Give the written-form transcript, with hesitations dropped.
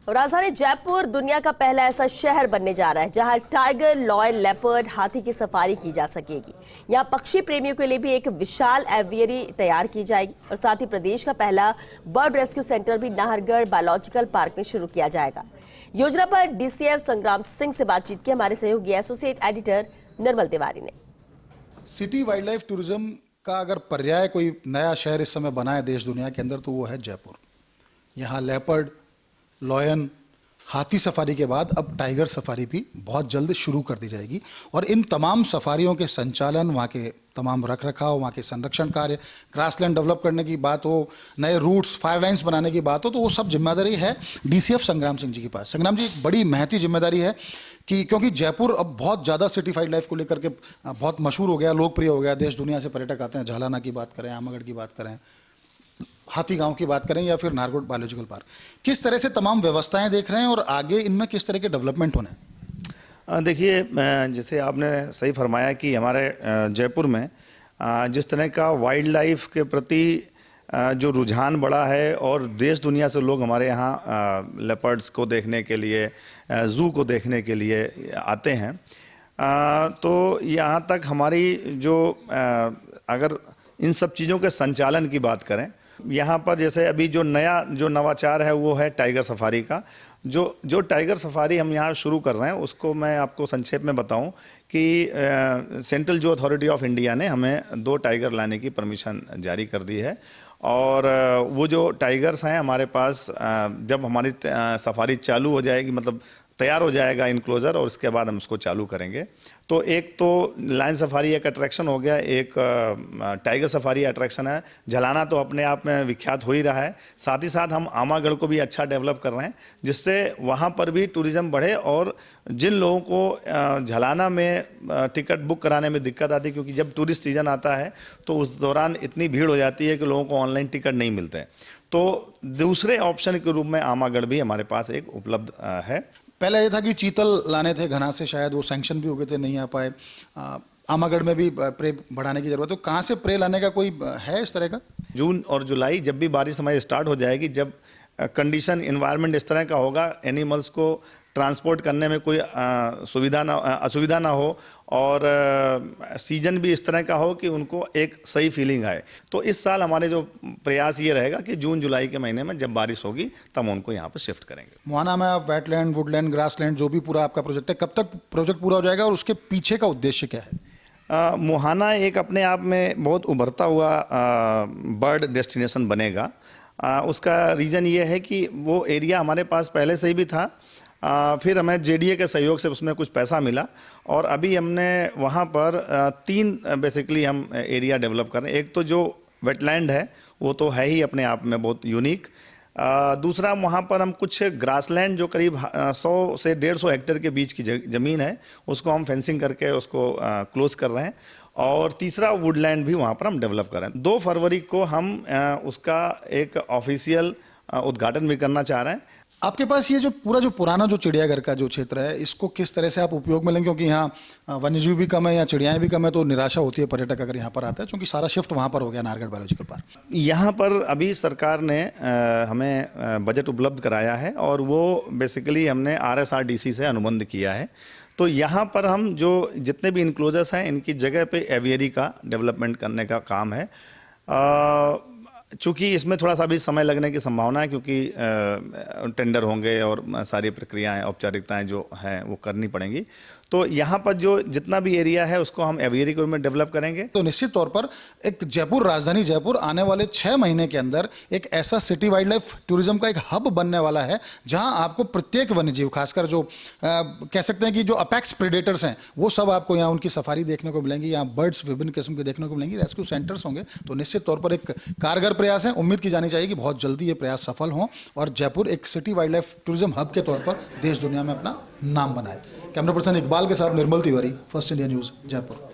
राजधानी जयपुर दुनिया का पहला ऐसा शहर बनने जा रहा है जहां टाइगर, लॉयन, लेपर्ड, हाथी की सफारी की जा सकेगी। यहां पक्षी प्रेमियों के लिए भी एक विशाल एवियरी तैयार की जाएगी और साथ ही प्रदेश का पहला बर्ड रेस्क्यू सेंटर भी नाहरगढ़ बायोलॉजिकल पार्क में शुरू किया जाएगा। योजना पर डीसीएफ संग्राम सिंह से बातचीत की हमारे सहयोगी एसोसिएट एडिटर निर्मल तिवारी ने। सिटी वाइल्ड लाइफ टूरिज्म का अगर पर्याय कोई नया शहर इस समय बना है देश दुनिया के अंदर तो वो है जयपुर। यहाँ लेपर्ड, लॉयन, हाथी सफारी के बाद अब टाइगर सफारी भी बहुत जल्द शुरू कर दी जाएगी और इन तमाम सफारियों के संचालन, वहाँ के तमाम रख रखाव, वहाँ के संरक्षण कार्य, ग्रासलैंड डेवलप करने की बात हो, नए रूट्स, फायर लाइन्स बनाने की बात हो, तो वो सब जिम्मेदारी है डीसीएफ संग्राम सिंह जी के पास। संग्राम जी, एक बड़ी महती जिम्मेदारी है कि क्योंकि जयपुर अब बहुत ज़्यादा सिटी वाइल्ड लाइफ को लेकर के बहुत मशहूर हो गया, लोकप्रिय हो गया, देश दुनिया से पर्यटक आते हैं। झालाना की बात करें, आमागढ़ की बात करें, हाथी गांव की बात करें या फिर नाहरगढ़ बायोलॉजिकल पार्क, किस तरह से तमाम व्यवस्थाएं देख रहे हैं और आगे इनमें किस तरह के डेवलपमेंट होने हैं? देखिए, जैसे आपने सही फरमाया कि हमारे जयपुर में जिस तरह का वाइल्ड लाइफ के प्रति जो रुझान बढ़ा है और देश दुनिया से लोग हमारे यहाँ लेपर्ड्स को देखने के लिए, जू को देखने के लिए आते हैं, तो यहाँ तक हमारी जो अगर इन सब चीज़ों के संचालन की बात करें, यहाँ पर जैसे अभी जो नवाचार है वो है टाइगर सफारी का। जो टाइगर सफारी हम यहाँ शुरू कर रहे हैं उसको मैं आपको संक्षेप में बताऊं कि central zoo authority of India ने हमें 2 टाइगर लाने की परमिशन जारी कर दी है और वो जो टाइगर्स हैं हमारे पास, जब हमारी सफारी चालू हो जाएगी, मतलब तैयार हो जाएगा इनक्लोजर, और उसके बाद हम उसको चालू करेंगे। तो एक तो लायन सफारी एक अट्रैक्शन हो गया, एक टाइगर सफारी अट्रैक्शन है। झलाना तो अपने आप में विख्यात हो ही रहा है, साथ ही साथ हम आमागढ़ को भी अच्छा डेवलप कर रहे हैं जिससे वहाँ पर भी टूरिज़्म बढ़े। और जिन लोगों को झलाना में टिकट बुक कराने में दिक्कत आती है, क्योंकि जब टूरिस्ट सीज़न आता है तो उस दौरान इतनी भीड़ हो जाती है कि लोगों को ऑनलाइन टिकट नहीं मिलते, तो दूसरे ऑप्शन के रूप में आमागढ़ भी हमारे पास एक उपलब्ध है। पहले ये था कि चीतल लाने थे घना से, शायद वो सैंक्शन भी हो गए थे, नहीं आ पाए। आमागढ़ में भी प्रे बढ़ाने की जरूरत है, तो कहाँ से प्रे लाने का कोई है इस तरह का? जून और जुलाई जब भी बारिश हमारी स्टार्ट हो जाएगी, जब कंडीशन इन्वायरमेंट इस तरह का होगा, एनिमल्स को ट्रांसपोर्ट करने में कोई असुविधा ना हो और सीजन भी इस तरह का हो कि उनको एक सही फीलिंग आए, तो इस साल हमारे जो प्रयास ये रहेगा कि जून जुलाई के महीने में जब बारिश होगी तब उनको यहाँ पर शिफ्ट करेंगे। मुहाना में वेटलैंड, वुडलैंड, ग्रासलैंड जो भी पूरा आपका प्रोजेक्ट है, कब तक प्रोजेक्ट पूरा हो जाएगा और उसके पीछे का उद्देश्य क्या है? मुहाना एक अपने आप में बहुत उभरता हुआ बर्ड डेस्टिनेशन बनेगा। उसका रीज़न ये है कि वो एरिया हमारे पास पहले से ही भी था, फिर हमें जेडीए के सहयोग से उसमें कुछ पैसा मिला और अभी हमने वहाँ पर 3 बेसिकली हम एरिया डेवलप कर रहे हैं। एक तो जो वेटलैंड है वो तो है ही अपने आप में बहुत यूनिक। दूसरा, वहाँ पर हम कुछ ग्रासलैंड जो करीब 100 से 150 हेक्टेयर के बीच की ज़मीन है उसको हम फेंसिंग करके उसको क्लोज कर रहे हैं। और तीसरा, वुडलैंड भी वहाँ पर हम डेवलप कर रहे हैं। 2 फरवरी को हम उसका एक ऑफिशियल उद्घाटन भी करना चाह रहे हैं। आपके पास ये जो पुराना जो चिड़ियाघर का जो क्षेत्र है, इसको किस तरह से आप उपयोग में लेंगे? क्योंकि यहाँ वन्यजीव भी कम है या चिड़ियाएं भी कम है, तो निराशा होती है पर्यटक अगर यहाँ पर आता है, क्योंकि सारा शिफ्ट वहाँ पर हो गया नाहरगढ़ बायोलॉजिकल पार्क। यहाँ पर अभी सरकार ने हमें बजट उपलब्ध कराया है और वो बेसिकली हमने RSRDC से अनुबंध किया है। तो यहाँ पर हम जो जितने भी इंक्लोजर्स हैं इनकी जगह पे एवियरी का डेवलपमेंट करने का काम है। चूँकि इसमें थोड़ा सा भी समय लगने की संभावना है, क्योंकि टेंडर होंगे और सारी प्रक्रियाएं, औपचारिकताएं जो हैं वो करनी पड़ेंगी। तो यहाँ पर जो जितना भी एरिया है उसको हम एवियरी के रूप में डेवलप करेंगे। तो निश्चित तौर पर एक जयपुर, राजधानी जयपुर आने वाले 6 महीने के अंदर एक ऐसा सिटी वाइल्ड लाइफ टूरिज्म का एक हब बनने वाला है जहां आपको प्रत्येक वन्यजीव, खासकर जो कह सकते हैं कि जो अपेक्स प्रेडेटर्स हैं, वो सब आपको यहाँ उनकी सफारी देखने को मिलेंगी। यहाँ बर्ड्स विभिन्न किस्म के देखने को मिलेंगी, रेस्क्यू सेंटर्स होंगे। तो निश्चित तौर पर एक कारगर प्रयास है। उम्मीद की जानी चाहिए कि बहुत जल्दी ये प्रयास सफल हों और जयपुर एक city wild life tourism hub के तौर पर देश दुनिया में अपना नाम बनाए। कैमरा पर्सन इकबाल के साथ Nirmal Tiwari, first India news, Jaipur.